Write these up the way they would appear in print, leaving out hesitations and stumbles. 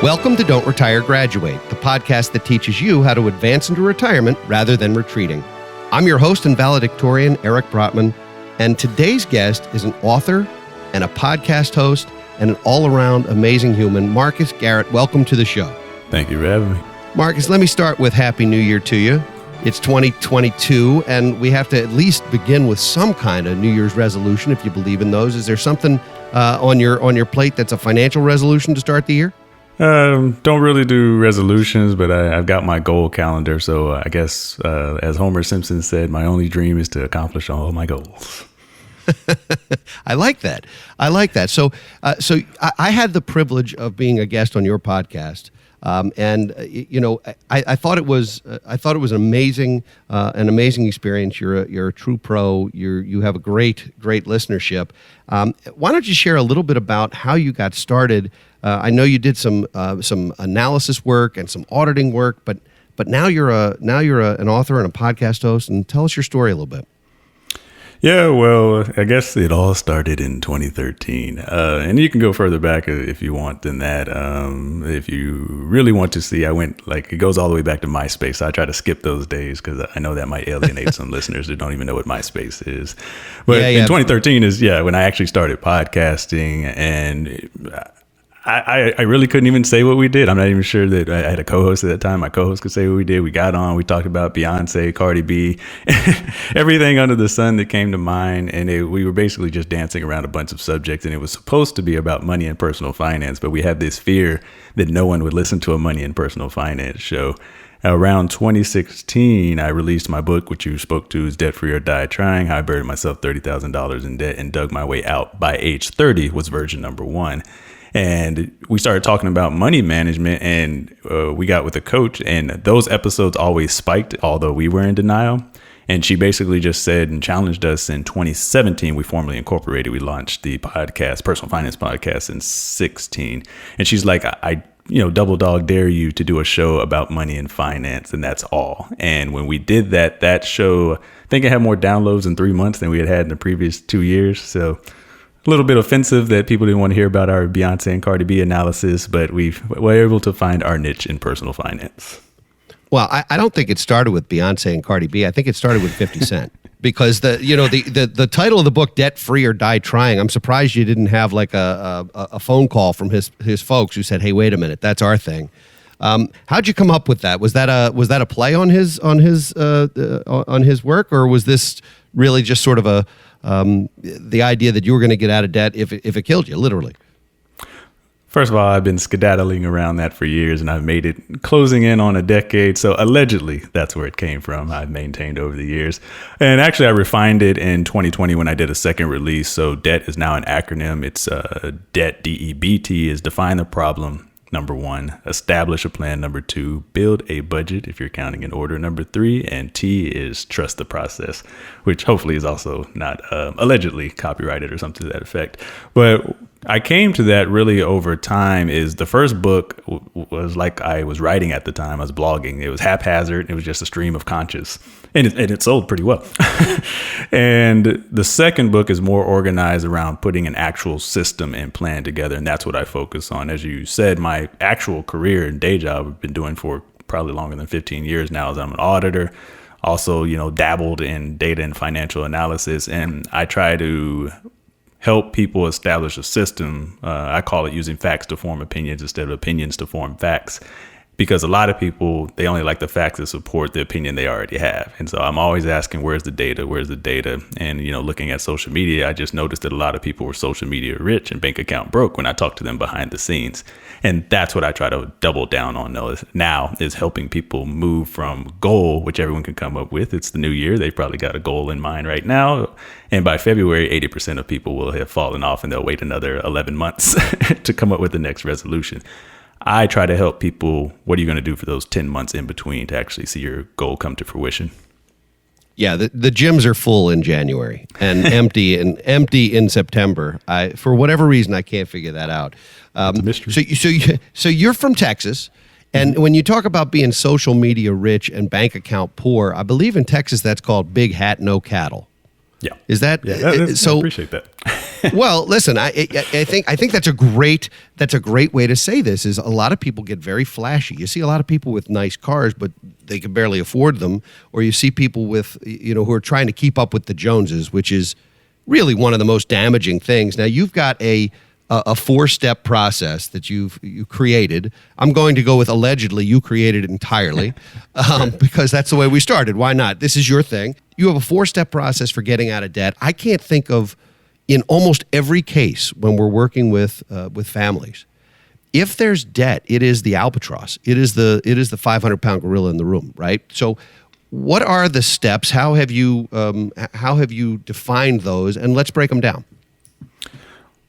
Welcome to Don't Retire, Graduate, the podcast that teaches you how to advance into retirement rather than retreating. I'm your host and valedictorian, Eric Brotman, and today's guest is an author and a podcast host and an all-around amazing human, Marcus Garrett. Welcome to the show. Thank you for having me. Marcus, let me start with Happy New Year to you. It's 2022, and we have to at least begin with some kind of New Year's resolution, if you believe in those. Is there something on your plate that's a financial resolution to start the year? Don't really do resolutions, but I've got my goal calendar. So I guess, as Homer Simpson said, my only dream is to accomplish all my goals. I like that. So I had the privilege of being a guest on your podcast. I thought it was an amazing experience. You're a true pro. You have a great listenership. Why don't you share a little bit about how you got started? I know you did some analysis work and some auditing work, but now you're an author and a podcast host. And tell us your story a little bit. Yeah, well, I guess it all started in 2013. And you can go further back if you want than that. If you really want to see, it goes all the way back to MySpace. So I try to skip those days because I know that might alienate some listeners that don't even know what MySpace is. But in 2013 is, when I actually started podcasting, and I really couldn't even say what we did. I'm not even sure that I had a co-host at that time. My co-host could say what we did. We got on, we talked about Beyonce, Cardi B, everything under the sun that came to mind. And we were basically just dancing around a bunch of subjects, and it was supposed to be about money and personal finance. But we had this fear that no one would listen to a money and personal finance show. Around 2016, I released my book, which you spoke to, is Debt Free or Die Trying: How I Buried Myself $30,000 in Debt and Dug My Way Out by age 30 was version number 1. And we started talking about money management, and we got with a coach, and those episodes always spiked, although we were in denial. And she basically just said and challenged us in 2017. We formally incorporated. We launched the podcast, Personal Finance Podcast, in 16. And she's like, I double dog dare you to do a show about money and finance, and that's all. And when we did that show, I think it had more downloads in 3 months than we had in the previous 2 years. So a little bit offensive that people didn't want to hear about our Beyonce and Cardi B analysis, but we were able to find our niche in personal finance. Well, I don't think it started with Beyonce and Cardi B. I think it started with 50 Cent. Because the title of the book, Debt Free or Die Trying, I'm surprised you didn't have like a phone call from his folks who said, "Hey, wait a minute, that's our thing." How'd you come up with that? Was that a play on his work, or was this really just sort of the idea that you were going to get out of debt if it killed you, literally? First of all, I've been skedaddling around that for years, and I've made it closing in on a decade. So allegedly, that's where it came from. I've maintained over the years. And actually, I refined it in 2020 when I did a second release. So DEBT is now an acronym. It's DEBT, D-E-B-T, is define the problem. Number 1, establish a plan. Number 2, build a budget, if you're counting in order. Number 3, and T is trust the process, which hopefully is also not allegedly copyrighted or something to that effect. But I came to that really over time. Is the first book was like I was writing at the time. I was blogging. It was haphazard. It was just a stream of conscious. And it sold pretty well. And the second book is more organized around putting an actual system and plan together. And that's what I focus on. As you said, my actual career and day job I've been doing for probably longer than 15 years now is I'm an auditor. Also, dabbled in data and financial analysis. And I try to help people establish a system. I call it using facts to form opinions instead of opinions to form facts. Because a lot of people, they only like the facts that support the opinion they already have. And so I'm always asking, where's the data? And, looking at social media, I just noticed that a lot of people were social media rich and bank account broke when I talked to them behind the scenes. And that's what I try to double down on now is helping people move from goal, which everyone can come up with. It's the new year. They've probably got a goal in mind right now. And by February, 80% of people will have fallen off, and they'll wait another 11 months to come up with the next resolution. I try to help people. What are you going to do for those 10 months in between to actually see your goal come to fruition? Yeah, the gyms are full in January and empty in September. For whatever reason, I can't figure that out. Mystery. So you're from Texas, and when you talk about being social media rich and bank account poor, I believe in Texas that's called big hat, no cattle. Yeah. Is that so? I appreciate that. Well, listen, I think that's a great way to say this. Is a lot of people get very flashy. You see a lot of people with nice cars, but they can barely afford them, or you see people with who are trying to keep up with the Joneses, which is really one of the most damaging things. Now you've got a 4-step process that you created. I'm going to go with allegedly you created it entirely because that's the way we started. Why not? This is your thing. You have a 4-step process for getting out of debt. I can't think of, in almost every case when we're working with families, if there's debt, it is the albatross. It is the 500-pound gorilla in the room, right? So what are the steps? How have you defined those? And let's break them down.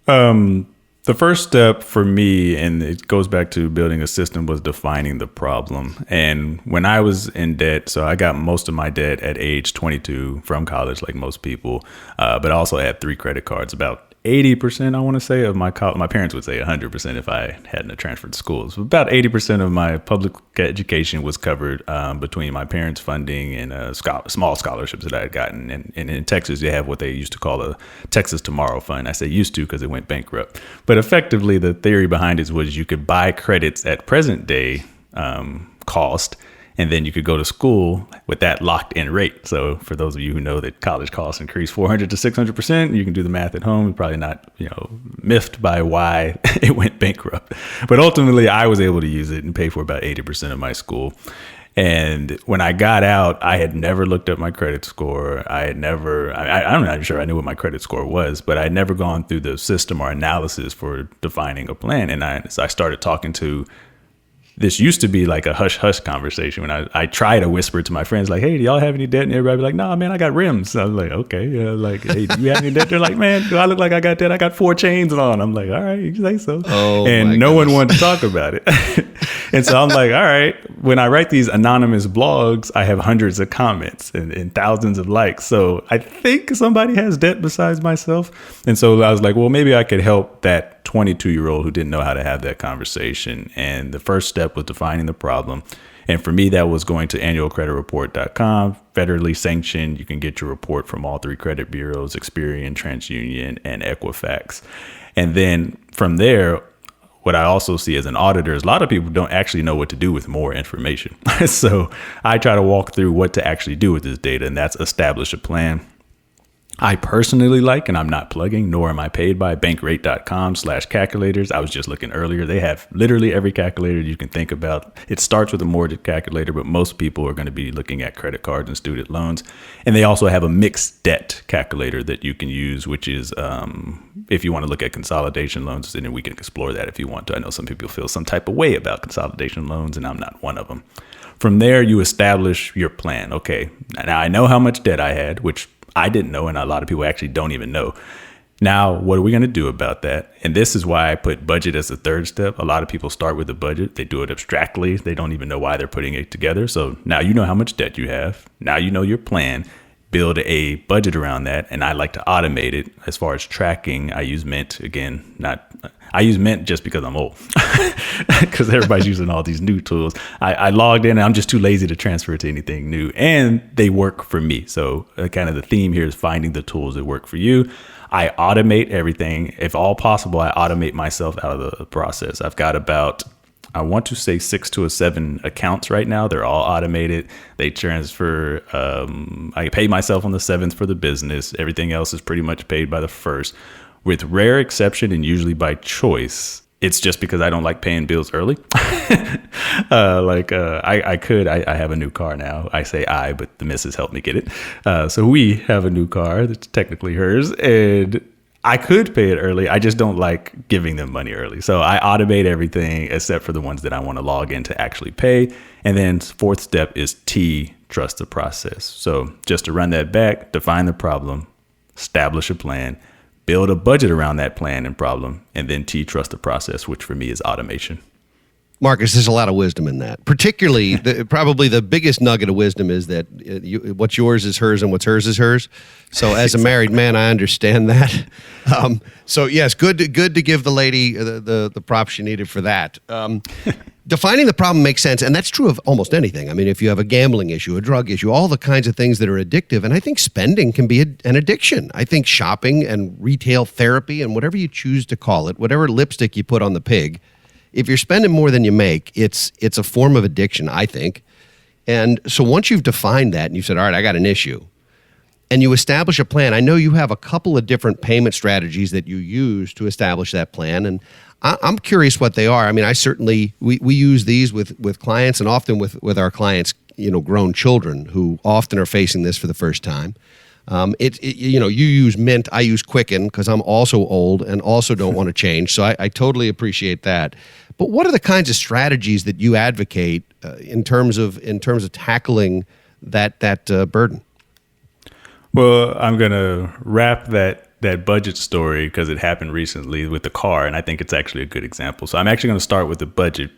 The first step for me, and it goes back to building a system, was defining the problem. And when I was in debt, so I got most of my debt at age 22 from college, like most people, but I also had 3 credit cards. About 80%, I want to say, of my parents would say 100% if I hadn't transferred schools. About 80% of my public education was covered between my parents' funding and small scholarships that I had gotten. And in Texas, they have what they used to call a Texas Tomorrow Fund. I say used to because it went bankrupt. But effectively, the theory behind it was you could buy credits at present day cost, and then you could go to school with that locked in rate. So for those of you who know that college costs increase 400 to 600%, you can do the math at home. You're probably not, miffed by why it went bankrupt. But ultimately, I was able to use it and pay for about 80% of my school. And when I got out, I had never looked up my credit score. I'm not sure I knew what my credit score was, but I had never gone through the system or analysis for defining a plan. And so I started talking to, this used to be like a hush-hush conversation when I try to whisper to my friends, like, hey, do y'all have any debt? And everybody be like, nah, man, I got rims. So I was like, okay. Hey, do you have any debt? They're like, man, do I look like I got debt? I got 4 chains on. I'm like, all right, you say so. And no one wanted to talk about it. And so I'm like, all right, when I write these anonymous blogs, I have hundreds of comments and thousands of likes. So I think somebody has debt besides myself. And so I was like, well, maybe I could help that 22-year-old who didn't know how to have that conversation. And the first step was defining the problem. And for me, that was going to annualcreditreport.com, federally sanctioned. You can get your report from all 3 credit bureaus, Experian, TransUnion, and Equifax. And then from there, what I also see as an auditor is a lot of people don't actually know what to do with more information. So I try to walk through what to actually do with this data, and that's establish a plan. I personally like, and I'm not plugging, nor am I paid by, bankrate.com/calculators. I was just looking earlier. They have literally every calculator you can think about. It starts with a mortgage calculator, but most people are going to be looking at credit cards and student loans. And they also have a mixed debt calculator that you can use, which is if you want to look at consolidation loans, and then we can explore that if you want to. I know some people feel some type of way about consolidation loans, and I'm not one of them. From there, you establish your plan. Okay, now I know how much debt I had, which I didn't know, and a lot of people actually don't even know. Now, what are we going to do about that? And this is why I put budget as the third step. A lot of people start with a budget. They do it abstractly. They don't even know why they're putting it together. So now you know how much debt you have. Now you know your plan. Build a budget around that. And I like to automate it. As far as tracking, I use Mint. Again, I use Mint just because I'm old, because everybody's using all these new tools. I logged in and I'm just too lazy to transfer it to anything new, and they work for me. So kind of the theme here is finding the tools that work for you. I automate everything. If all possible, I automate myself out of the process. I've got about, I want to say 6 to 7 accounts right now. They're all automated. They transfer. I pay myself on the 7th for the business. Everything else is pretty much paid by the 1st. With rare exception and usually by choice, it's just because I don't like paying bills early. I have a new car now. I say I, but the missus helped me get it. So we have a new car that's technically hers, and I could pay it early. I just don't like giving them money early. So I automate everything except for the ones that I want to log in to actually pay. And then 4th step is T, trust the process. So just to run that back, define the problem, establish a plan, build a budget around that plan and problem, and then T, trust the process, which for me is automation. Marcus, there's a lot of wisdom in that. Particularly, probably the biggest nugget of wisdom is that what's yours is hers and what's hers is hers. So as a married man, I understand that. So yes, good to give the lady the props she needed for that. Defining the problem makes sense, and that's true of almost anything. I mean, if you have a gambling issue, a drug issue, all the kinds of things that are addictive, and I think spending can be an addiction. I think shopping and retail therapy and whatever you choose to call it, whatever lipstick you put on the pig, if you're spending more than you make, it's a form of addiction, I think. And so once you've defined that and you said, all right, I got an issue, and you establish a plan, I know you have a couple of different payment strategies that you use to establish that plan, and I'm curious what they are. I mean, we use these with clients, and often with our clients, grown children who often are facing this for the first time. You use Mint, I use Quicken because I'm also old and also don't want to change. So I totally appreciate that. But what are the kinds of strategies that you advocate in terms of tackling that burden? Well, I'm going to wrap that budget story because it happened recently with the car, and I think it's actually a good example. So I'm actually going to start with the budget.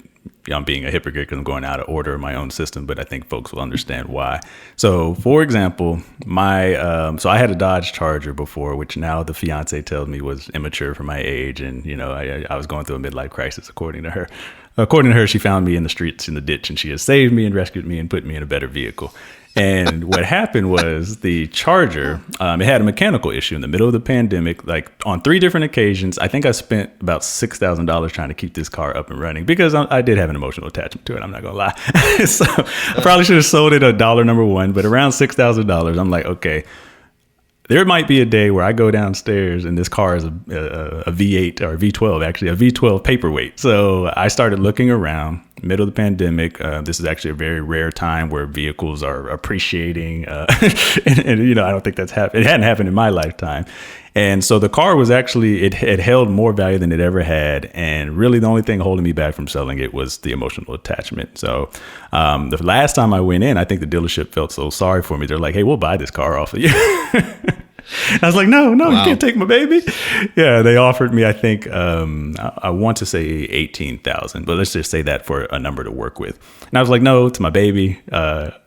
I'm being a hypocrite because I'm going out of order in my own system, but I think folks will understand why. So, for example, so I had a Dodge Charger before, which now the fiance tells me was immature for my age, and I was going through a midlife crisis, according to her. According to her, she found me in the streets in the ditch, and she has saved me and rescued me and put me in a better vehicle. And what happened was the Charger, it had a mechanical issue in the middle of the pandemic, like on 3 different occasions. I think I spent about $6,000 trying to keep this car up and running because I did have an emotional attachment to it. I'm not going to lie. So I probably should have sold it at dollar number one, but around $6,000, I'm like, okay, there might be a day where I go downstairs and this car is a V8 or a V12, actually a V12 paperweight. So I started looking around, middle of the pandemic. This is actually a very rare time where vehicles are appreciating. And I don't think that's happened. It hadn't happened in my lifetime. And so the car was actually, it held more value than it ever had. And really the only thing holding me back from selling it was the emotional attachment. So the last time I went in, I think the dealership felt so sorry for me. They're like, hey, we'll buy this car off of you. I was like, no, wow. You can't take my baby. Yeah, they offered me, I think, I want to say 18,000, but let's just say that for a number to work with. And I was like, no, it's my baby.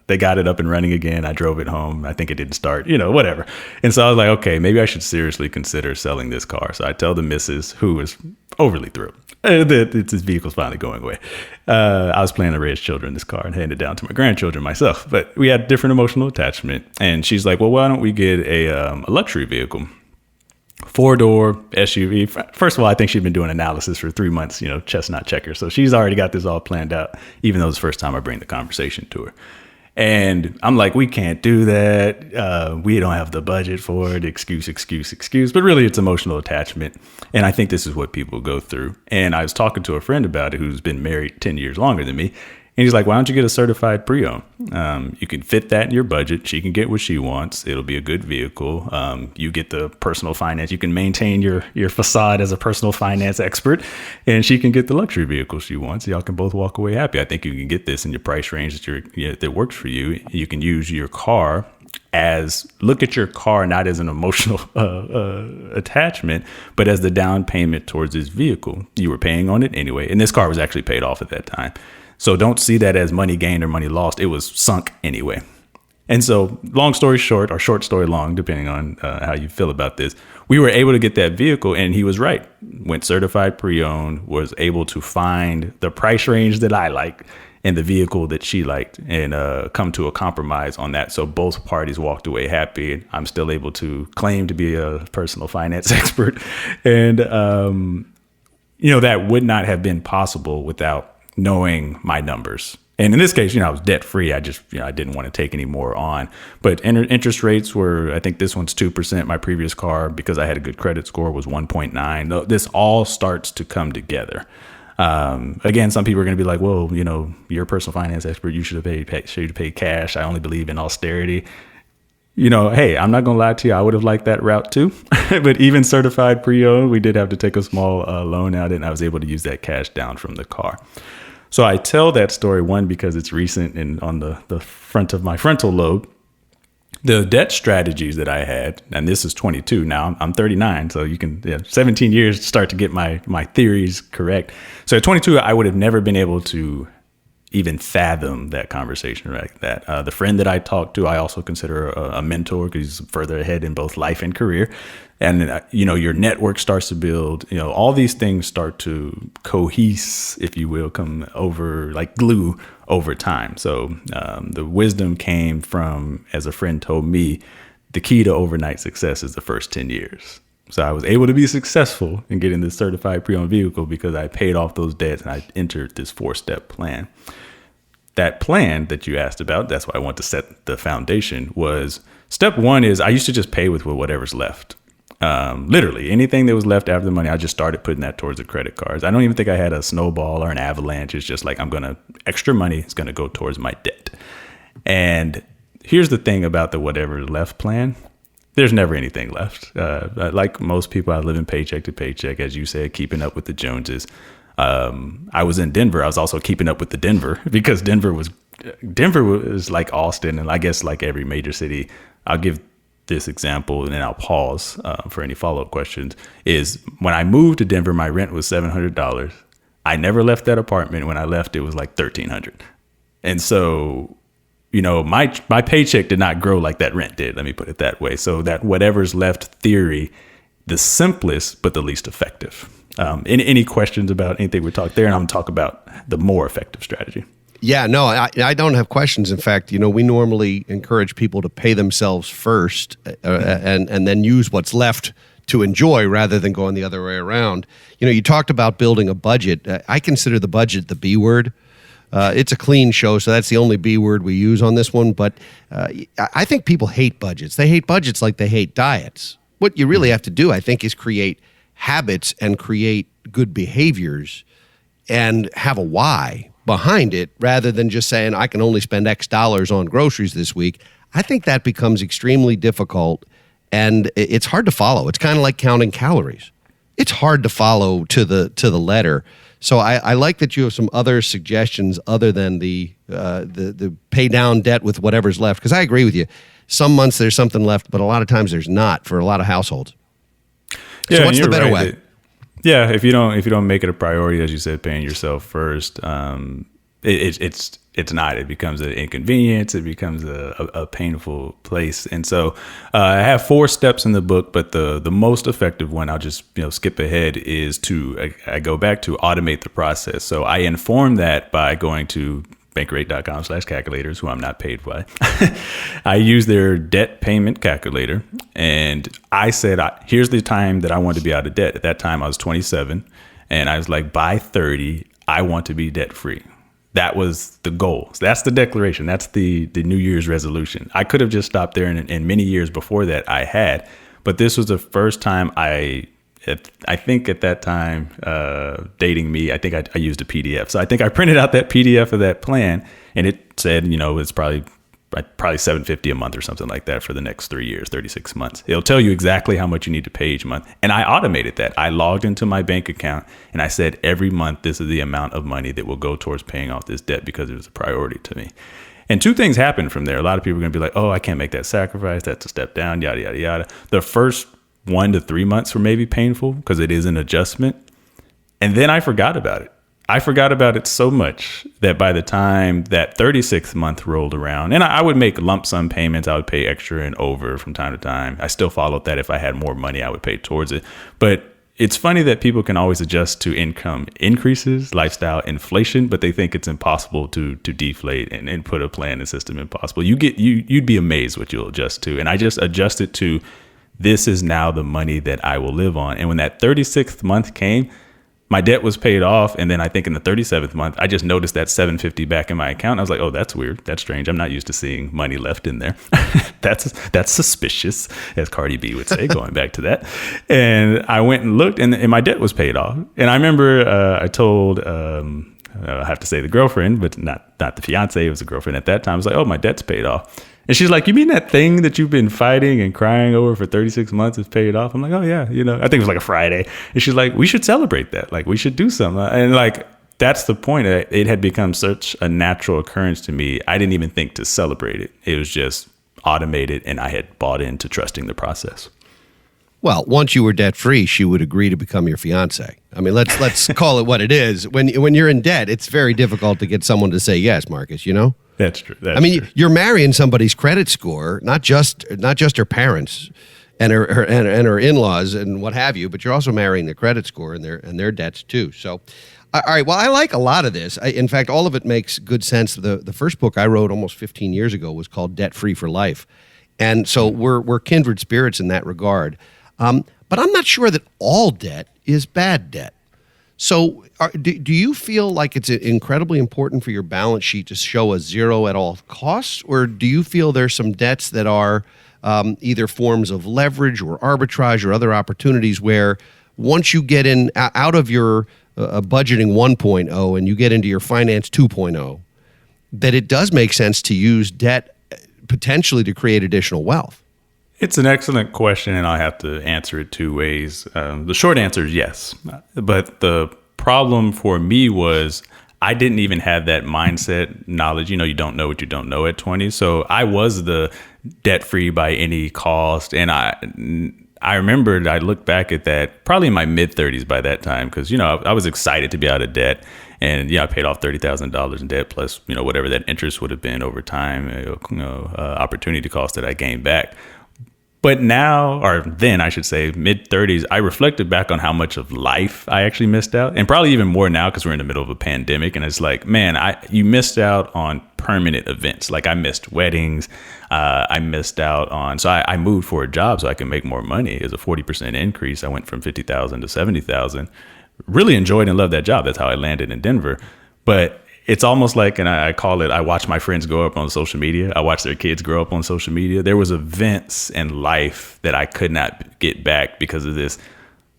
They got it up and running again. I drove it home. I think it didn't start, whatever. And so I was like, okay, maybe I should seriously consider selling this car. So I tell the missus, who was overly thrilled that this vehicle's finally going away. I was planning to raise children in this car and hand it down to my grandchildren myself, but we had different emotional attachment. And she's like, well, why don't we get a luxury vehicle? 4-door SUV. First of all, I think she'd been doing analysis for 3 months, chestnut checker. So she's already got this all planned out, even though it's the first time I bring the conversation to her. And I'm like, we can't do that. We don't have the budget for it. Excuse. But really, it's emotional attachment. And I think this is what people go through. And I was talking to a friend about it who's been married 10 years longer than me. And he's like, why don't you get a certified pre-owned? You can fit that in your budget. She can get what she wants. It'll be a good vehicle. You get the personal finance. You can maintain your facade as a personal finance expert. And she can get the luxury vehicle she wants. Y'all can both walk away happy. I think you can get this in your price range that works for you. You can use your car look at your car not as an emotional attachment, but as the down payment towards this vehicle. You were paying on it anyway. And this car was actually paid off at that time. So don't see that as money gained or money lost. It was sunk anyway. And so long story short, or short story long, depending on how you feel about this, we were able to get that vehicle, and he was right. Went certified pre-owned, was able to find the price range that I liked and the vehicle that she liked, and come to a compromise on that. So both parties walked away happy. I'm still able to claim to be a personal finance expert. And, that would not have been possible without knowing my numbers. And in this case, I was debt free. I just, I didn't want to take any more on. But interest rates were, I think this one's 2%. My previous car, because I had a good credit score, was 1.9. This all starts to come together. Again, some people are going to be like, well, you're a personal finance expert. You should have paid cash. I only believe in austerity. Hey, I'm not going to lie to you. I would have liked that route too. But even certified pre-owned, we did have to take a small loan out, and I was able to use that cash down from the car. So I tell that story, one, because it's recent and on the front of my frontal lobe. The debt strategies that I had, and this is 22 now, I'm 39, so you can 17 years to start to get my theories correct. So at 22, I would have never been able to even fathom that conversation like that. The friend that I talked to, I also consider a mentor because he's further ahead in both life and career. And, your network starts to build, all these things start to cohese, if you will, come over like glue over time. So the wisdom came from, as a friend told me, the key to overnight success is the first 10 years. So I was able to be successful in getting this certified pre-owned vehicle because I paid off those debts and I entered this 4-step plan. That plan that you asked about, that's why I want to set the foundation, was step 1 is I used to just pay with whatever's left. Literally anything that was left after the money, I just started putting that towards the credit cards. I don't even think I had a snowball or an avalanche. It's just like, extra money is going to go towards my debt. And here's the thing about the whatever left plan. There's never anything left. Like most people, I live in paycheck to paycheck, as you said, keeping up with the Joneses. I was in Denver. I was also keeping up with the Denver because Denver was like Austin, and I guess like every major city. I'll give this example and then I'll pause for any follow-up questions. Is when I moved to Denver, my rent was $700. I never left that apartment. When I left, it was like $1,300. And so, my paycheck did not grow like that rent did. Let me put it that way. So that whatever's left theory, the simplest, but the least effective. Any questions about anything we talked there? And I'm going to talk about the more effective strategy. Yeah, no, I don't have questions. In fact, we normally encourage people to pay themselves first and then use what's left to enjoy rather than going the other way around. You talked about building a budget. I consider the budget the B word. It's a clean show, so that's the only B word we use on this one. But I think people hate budgets. They hate budgets like they hate diets. What you really have to do, I think, is create habits and create good behaviors and have a why behind it rather than just saying, I can only spend X dollars on groceries this week. I think that becomes extremely difficult and it's hard to follow. It's kind of like counting calories. It's hard to follow to the letter. So I like that you have some other suggestions other than the pay down debt with whatever's left. Because I agree with you. Some months there's something left, but a lot of times there's not for a lot of households. Yeah, so what's the better way? Yeah, if you don't make it a priority, as you said, paying yourself first, it's not. It becomes an inconvenience. It becomes a painful place. And so I have 4 steps in the book, but the most effective one, I'll just skip ahead, is I go back to automate the process. So I inform that by going to bankrate.com/calculators, who I'm not paid by. I use their debt payment calculator. And I said, here's the time that I want to be out of debt. At that time, I was 27. And I was like, by 30, I want to be debt free. That was the goal. So that's the declaration. That's the New Year's resolution. I could have just stopped there. And many years before that, I had. But this was the first time I think at that time, dating me, I think I used a PDF. So I think I printed out that PDF of that plan, and it said, it's probably $750 a month or something like that for the next 3 years, 36 months. It'll tell you exactly how much you need to pay each month. And I automated that. I logged into my bank account and I said, every month, this is the amount of money that will go towards paying off this debt because it was a priority to me. And 2 things happened from there. A lot of people are going to be like, oh, I can't make that sacrifice. That's a step down, yada, yada, yada. The first 1 to 3 months were maybe painful because it is an adjustment. And then I forgot about it. I forgot about it so much that by the time that 36th month rolled around, and I would make lump sum payments, I would pay extra and over from time to time. I still followed that. If I had more money, I would pay towards it. But it's funny that people can always adjust to income increases, lifestyle inflation, but they think it's impossible to deflate and put a plan and system impossible. You'd be amazed what you'll adjust to. And I just adjusted to, this is now the money that I will live on. And when that 36th month came, my debt was paid off. And then I think in the 37th month, I just noticed that $750 back in my account. I was like, oh, that's weird. That's strange. I'm not used to seeing money left in there. That's suspicious, as Cardi B would say, going back to that. And I went and looked and my debt was paid off. And I remember I told, I have to say the girlfriend, but not the fiance. It was a girlfriend at that time. I was like, oh, my debt's paid off. And she's like, you mean that thing that you've been fighting and crying over for 36 months is paid off? I'm like, oh, yeah. I think it was like a Friday. And she's like, we should celebrate that. Like, we should do something. And like, that's the point. It had become such a natural occurrence to me. I didn't even think to celebrate it. It was just automated, and I had bought into trusting the process. Well, once you were debt free, she would agree to become your fiance. I mean, let's call it what it is. When you're in debt, it's very difficult to get someone to say yes, Marcus. You know. That's true. I mean, you're marrying somebody's credit score, not just her parents and her in-laws and what have you, but you're also marrying the credit score and their debts too. So, all right. Well, I like a lot of this. In fact, all of it makes good sense. The first book I wrote almost 15 years ago was called Debt Free for Life, and so we're kindred spirits in that regard. But I'm not sure that all debt is bad debt. So do you feel like it's incredibly important for your balance sheet to show a zero at all costs? Or do you feel there's some debts that are either forms of leverage or arbitrage or other opportunities where once you get out of your budgeting 1.0 and you get into your finance 2.0, that it does make sense to use debt potentially to create additional wealth? It's an excellent question, and I have to answer it two ways. The short answer is yes. But the problem for me was I didn't even have that mindset knowledge. You know, you don't know what you don't know at 20. So I was the debt-free by any cost. And I remembered, I looked back at that probably in my mid-30s by that time because, you know, I was excited to be out of debt. And, yeah, I paid off $30,000 in debt plus, you know, whatever that interest would have been over time, opportunity cost that I gained back. But now, or then I should say, mid-30s, I reflected back on how much of life I actually missed out. And probably even more now because we're in the middle of a pandemic. And it's like, man, you missed out on permanent events. Like I missed weddings. I missed out on, so I moved for a job so I could make more money. It was a 40% increase. I went from 50,000 to 70,000. Really enjoyed and loved that job. That's how I landed in Denver. But it's almost like, and I call it, I watch my friends grow up on social media. I watch their kids grow up on social media. There was events in life that I could not get back because of this,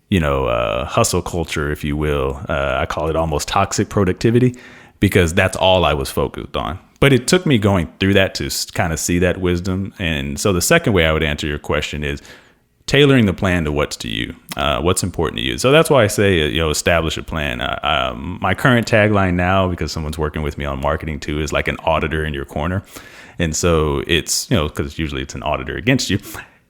you know, hustle culture, if you will. I call it almost toxic productivity because that's all I was focused on. But it took me going through that to kind of see that wisdom. And so the second way I would answer your question is tailoring the plan to what's to you, what's important to you. So that's why I say, you know, establish a plan. My current tagline now, because someone's working with me on marketing too, is like an auditor in your corner. And so it's, you know, because usually it's an auditor against you.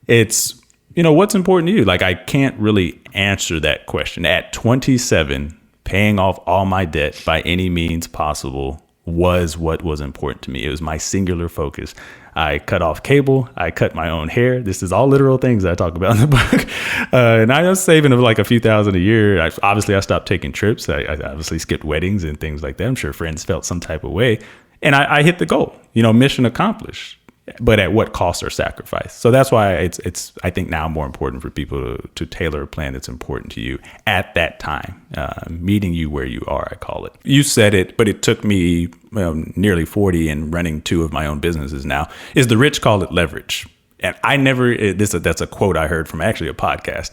It's, you know, what's important to you? Like I can't really answer that question. At 27, paying off all my debt by any means possible was what was important to me. It was my singular focus. I cut off cable. I cut my own hair. This is all literal things that I talk about in the book. And I was saving like a few thousand a year. I stopped taking trips. I obviously skipped weddings and things like that. I'm sure friends felt some type of way. And I hit the goal, you know, mission accomplished. But at what cost or sacrifice? So that's why it's I think now more important for people to tailor a plan that's important to you at that time, meeting you where you are, I call it. You said it, but it took me nearly 40 and running 2 of my own businesses now, is the rich call it leverage. And I never, that's a quote I heard from actually a podcast.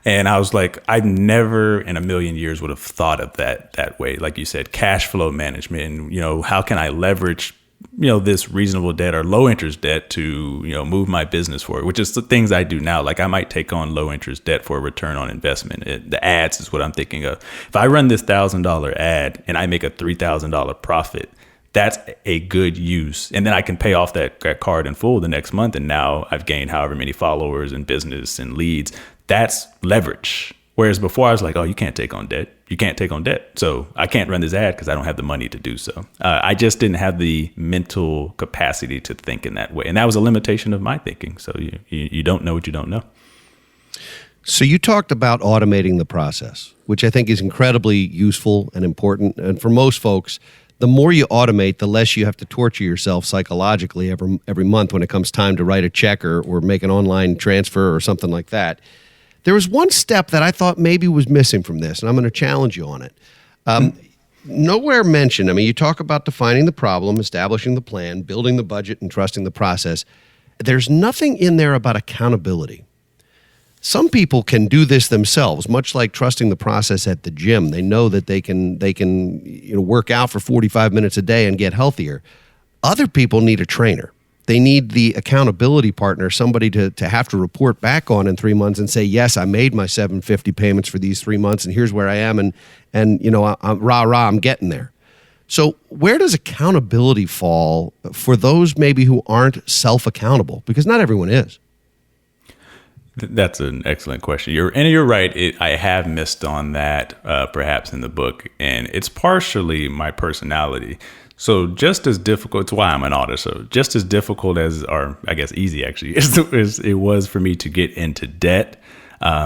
And I was like, I never in a million years would have thought of that way. Like you said, cash flow management, and, you know, how can I leverage, you know, this reasonable debt or low interest debt to, you know, move my business forward, which is the things I do now. Like I might take on low interest debt for a return on investment. The ads is what I'm thinking of. If I run this $1,000 ad and I make a $3,000 profit, that's a good use. And then I can pay off that card in full the next month. And now I've gained however many followers and business and leads. That's leverage. Whereas before I was like, oh, you can't take on debt. You can't take on debt. So I can't run this ad because I don't have the money to do so. I just didn't have the mental capacity to think in that way. And that was a limitation of my thinking. So you don't know what you don't know. So you talked about automating the process, which I think is incredibly useful and important. And for most folks, the more you automate, the less you have to torture yourself psychologically every month when it comes time to write a check or make an online transfer or something like that. There was one step that I thought maybe was missing from this, and I'm going to challenge you on it. Nowhere mentioned, I mean, you talk about defining the problem, establishing the plan, building the budget, and trusting the process. There's nothing in there about accountability. Some people can do this themselves, much like trusting the process at the gym. They know that they can work out for 45 minutes a day and get healthier. Other people need a trainer. They need the accountability partner, somebody to have to report back on in 3 months and say, yes, I made my $750 payments for these 3 months, and here's where I am, and I'm getting there. So where does accountability fall for those maybe who aren't self-accountable? Because not everyone is. That's an excellent question. You're right. I have missed on that, perhaps in the book, and it's partially my personality. So just as difficult, it's why I'm an author. So just as difficult as, or I guess easy actually, as it was for me to get into debt,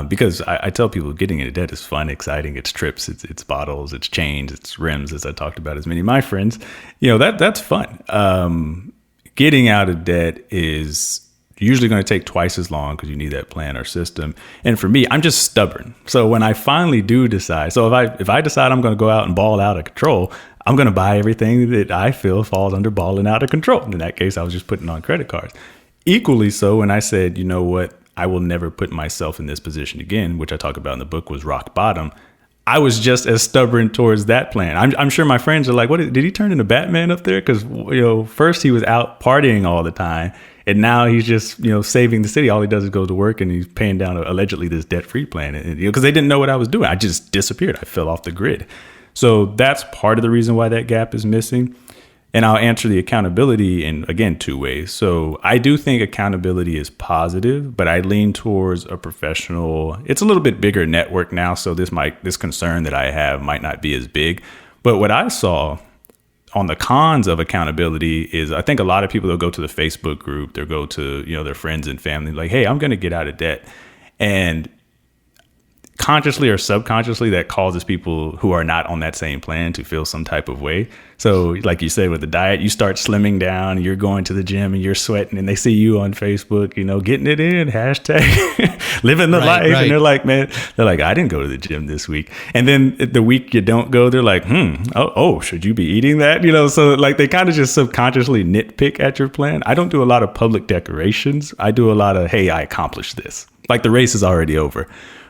because I tell people getting into debt is fun, exciting. It's trips, it's bottles, it's chains, it's rims, as I talked about, as many of my friends. That's fun. Getting out of debt is usually going to take twice as long because you need that plan or system. And for me, I'm just stubborn. So when I finally do decide, so if I decide I'm going to go out and ball out of control, I'm going to buy everything that I feel falls under balling out of control. In that case, I was just putting on credit cards. Equally so, when I said, you know what, I will never put myself in this position again, which I talk about in the book was rock bottom. I was just as stubborn towards that plan. I'm sure my friends are like, "What did he turn into Batman up there?" Because first he was out partying all the time, and now he's just saving the city. All he does is go to work, and he's paying down allegedly this debt-free plan. And because they didn't know what I was doing, I just disappeared. I fell off the grid. So that's part of the reason why that gap is missing. And I'll answer the accountability in, again, two ways. So I do think accountability is positive, but I lean towards a professional. It's a little bit bigger network now, so this concern that I have might not be as big. But what I saw on the cons of accountability is I think a lot of people, they'll go to the Facebook group, they'll go to their friends and family, like, hey, I'm going to get out of debt. And consciously or subconsciously, that causes people who are not on that same plan to feel some type of way. So like you said, with the diet, you start slimming down, you're going to the gym and you're sweating, and they see you on Facebook, getting it in, hashtag living the life. Right. And they're like, I didn't go to the gym this week. And then the week you don't go, they're like, should you be eating that? So like they kind of just subconsciously nitpick at your plan. I don't do a lot of public decorations. I do a lot of, hey, I accomplished this. Like the race is already over.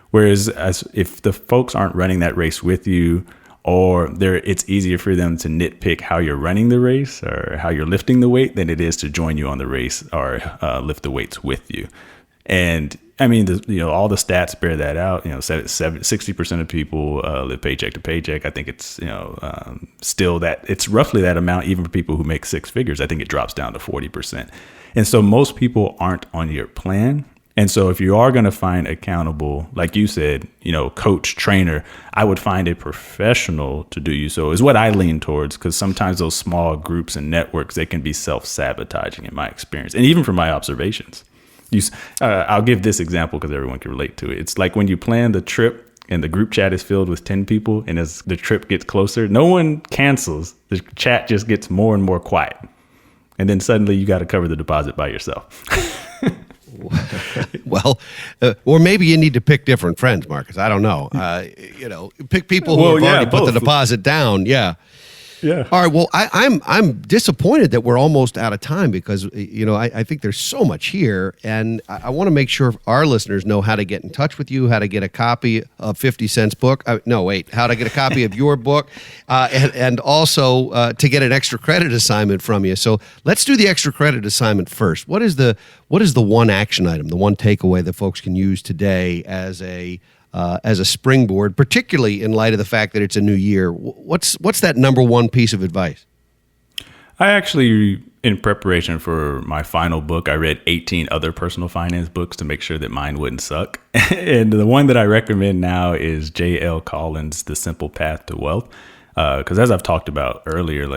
Whereas if the folks aren't running that race with you, or it's easier for them to nitpick how you're running the race or how you're lifting the weight than it is to join you on the race or lift the weights with you. And I mean, all the stats bear that out. 60% of people live paycheck to paycheck. I think it's still that it's roughly that amount, even for people who make six figures. I think it drops down to 40%. And so most people aren't on your plan. And so if you are going to find accountable, like you said, coach, trainer, I would find a professional to do you so is what I lean towards, because sometimes those small groups and networks, they can be self-sabotaging in my experience. And even from my observations, I'll give this example because everyone can relate to it. It's like when you plan the trip and the group chat is filled with 10 people, and as the trip gets closer, no one cancels. The chat just gets more and more quiet. And then suddenly you got to cover the deposit by yourself. Well, or maybe you need to pick different friends, Marcus. I don't know. Pick people who have already put the deposit down. Yeah. Yeah. All right. Well, I'm disappointed that we're almost out of time because, I think there's so much here. And I want to make sure our listeners know how to get in touch with you, how to get a copy of 50 Cent's book. How to get a copy of your book and also to get an extra credit assignment from you. So let's do the extra credit assignment first. What is the one action item, the one takeaway that folks can use today as a springboard, particularly in light of the fact that it's a new year? What's that number one piece of advice? I actually, in preparation for my final book, I read 18 other personal finance books to make sure that mine wouldn't suck. And the one that I recommend now is J.L. Collins' The Simple Path to Wealth. Because as I've talked about earlier,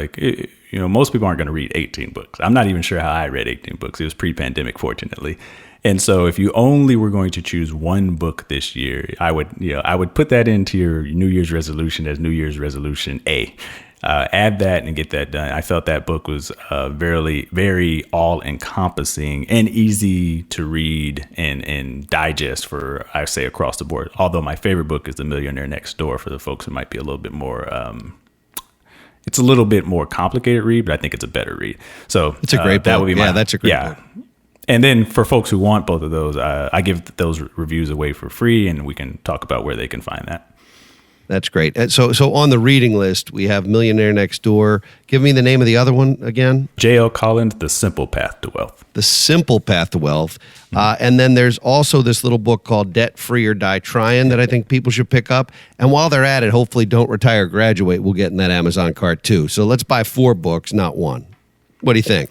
most people aren't going to read 18 books. I'm not even sure how I read 18 books. It was pre-pandemic, fortunately. And so if you only were going to choose one book this year, I would put that into your New Year's resolution as New Year's resolution A. Add that and get that done. I felt that book was very, very all-encompassing and easy to read and digest for, I say, across the board. Although my favorite book is The Millionaire Next Door for the folks who might be a little bit more it's a little bit more complicated read, but I think it's a better read. So it's a great book. That would be that's a great book. And then for folks who want both of those, I give those reviews away for free, and we can talk about where they can find that. That's great. So on the reading list, we have Millionaire Next Door. Give me the name of the other one again. J.L. Collins, The Simple Path to Wealth. The Simple Path to Wealth. And then there's also this little book called Debt Free or Die Trying that I think people should pick up. And while they're at it, hopefully Don't Retire, Graduate will get in that Amazon cart too. So let's buy 4 books, not one. What do you think?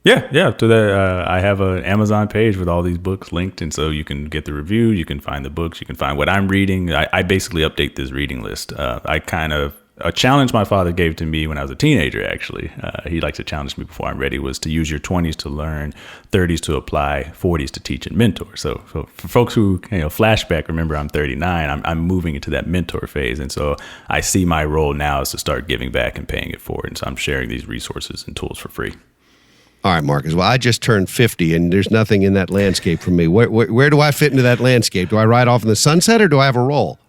Yeah. To that, I have an Amazon page with all these books linked, and so you can get the review, you can find the books, you can find what I'm reading. I basically update this reading list. I kind of a challenge my father gave to me when I was a teenager. Actually, he likes to challenge me before I'm ready. Was to use your 20s to learn, 30s to apply, 40s to teach and mentor. So for folks who flashback, remember I'm 39. I'm moving into that mentor phase, and so I see my role now is to start giving back and paying it forward. And so I'm sharing these resources and tools for free. All right, Marcus. Well, I just turned 50, and there's nothing in that landscape for me. Where do I fit into that landscape? Do I ride off in the sunset, or do I have a role?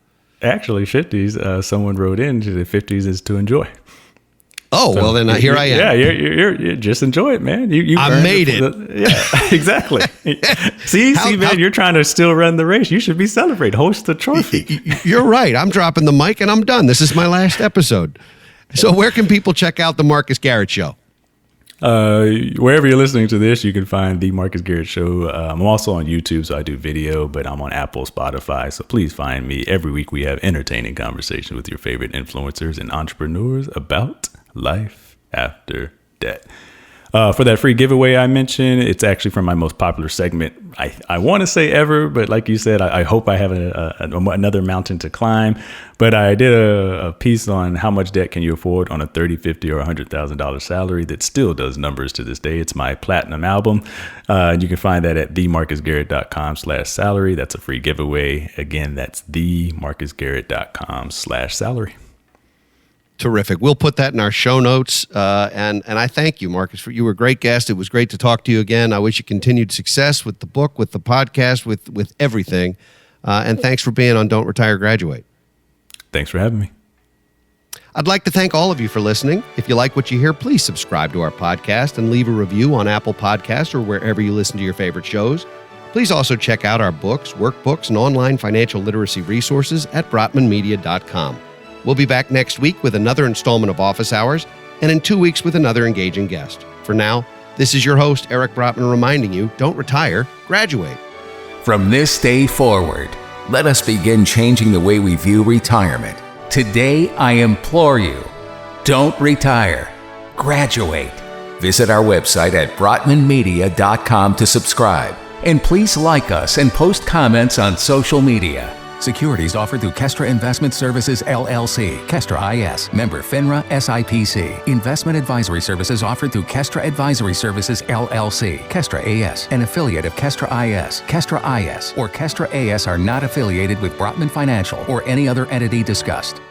Actually, 50s, someone wrote in to the 50s is to enjoy. Oh, so, well, then here I am. Yeah, you're just enjoy it, man. I made it. Yeah, exactly. See, man, you're trying to still run the race. You should be celebrating. Host the trophy. You're right. I'm dropping the mic, and I'm done. This is my last episode. So where can people check out the Marcus Garrett Show? Wherever you're listening to this, you can find the Marcus Garrett Show. I'm also on YouTube, so I do video, but I'm on Apple, Spotify. So please find me. Every week we have entertaining conversations with your favorite influencers and entrepreneurs about life after debt. For that free giveaway I mentioned, it's actually from my most popular segment. I want to say ever, but like you said, I hope I have another mountain to climb. But I did a piece on how much debt can you afford on a $30,000, $50,000, or $100,000 salary that still does numbers to this day. It's my platinum album. You can find that at themarcusgarrett.com/salary. That's a free giveaway. Again, that's themarcusgarrett.com/salary. Terrific. We'll put that in our show notes. And I thank you, Marcus. You were a great guest. It was great to talk to you again. I wish you continued success with the book, with the podcast, with everything. And thanks for being on Don't Retire, Graduate. Thanks for having me. I'd like to thank all of you for listening. If you like what you hear, please subscribe to our podcast and leave a review on Apple Podcasts or wherever you listen to your favorite shows. Please also check out our books, workbooks, and online financial literacy resources at brotmanmedia.com. We'll be back next week with another installment of Office Hours, and in 2 weeks with another engaging guest. For now, this is your host, Eric Brotman, reminding you, don't retire, graduate. From this day forward, let us begin changing the way we view retirement. Today, I implore you, don't retire, graduate. Visit our website at brotmanmedia.com to subscribe. And please like us and post comments on social media. Securities offered through Kestra Investment Services, LLC, Kestra IS, member FINRA SIPC. Investment advisory services offered through Kestra Advisory Services, LLC, Kestra AS, an affiliate of Kestra IS. Kestra IS or Kestra AS are not affiliated with Brotman Financial or any other entity discussed.